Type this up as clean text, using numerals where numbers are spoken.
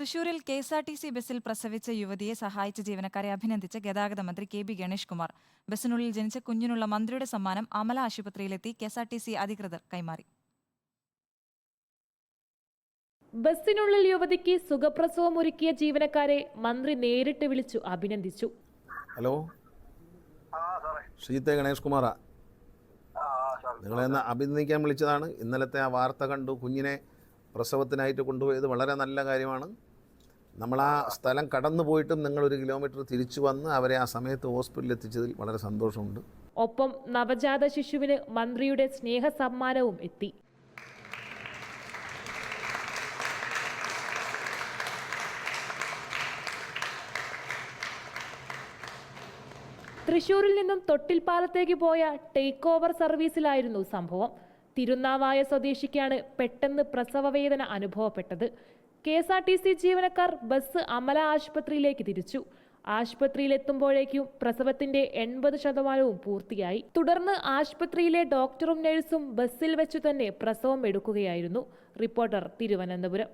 തൃശൂരിൽ KSRTC ബസ്സിൽ പ്രസവിച്ച യുവതിയെ സഹായിച്ച ജീവനക്കാരെ അഭിനന്ദിച്ച് ഗതാഗത മന്ത്രി KB ഗണേഷ് കുമാർ. ബസ്സിനുള്ളിൽ ജനിച്ച കുഞ്ഞിനുള്ള മന്ത്രിയുടെ സമ്മാനം അമല ആശുപത്രിയിലെത്തി KSRTC അധികൃതർ കൈമാറി. ബസ്സിനുള്ളിൽ യുവതിക്ക് സുഖപ്രസവം ഒരുക്കിയ ജീവനക്കാരെ മന്ത്രി നേരിട്ട് വിളിച്ചു അഭിനന്ദിച്ചു. ഹലോ, ശ്രീത്തെ ഗണേഷ് കുമാറാ. നിങ്ങളെന്ന് അഭിനന്ദിക്കാൻ വിളിച്ചതാണ്. ഇന്നലത്തെ ആ വാർത്ത കണ്ടു. കുഞ്ഞിനെ പ്രസവത്തിനായിട്ട് കൊണ്ടുപോയത് വളരെ നല്ല കാര്യമാണ്. നമ്മൾ ആ സ്ഥലം കടന്നു പോയിട്ടും നിങ്ങൾ 1 കിലോമീറ്റർ തിരിച്ചു വന്ന് അവരെ ആ സമയത്ത് ഹോസ്പിറ്റലിൽ എത്തിച്ചതിൽ വളരെ സന്തോഷമുണ്ട്. ഒപ്പം നവജാത ശിശുവിന് മന്ത്രിയുടെ സ്നേഹ സമ്മാനവും എത്തി. തൃശൂരിൽ നിന്നും തൊട്ടിൽപ്പാലത്തേക്ക് പോയ ടേക്ക് ഓവർ സർവീസിലായിരുന്നു സംഭവം. തിരുനാവായ സ്വദേശിക്കാണ് പെട്ടെന്ന് പ്രസവവേദന അനുഭവപ്പെട്ടത്. KSRTC ജീവനക്കാർ ബസ് അമല ആശുപത്രിയിലേക്ക് തിരിച്ചു. ആശുപത്രിയിലെത്തുമ്പോഴേക്കും പ്രസവത്തിന്റെ 80% പൂർത്തിയായി. തുടർന്ന് ആശുപത്രിയിലെ ഡോക്ടറും നഴ്സും ബസ്സിൽ വെച്ചു തന്നെ പ്രസവം എടുക്കുകയായിരുന്നു. റിപ്പോർട്ടർ, തിരുവനന്തപുരം.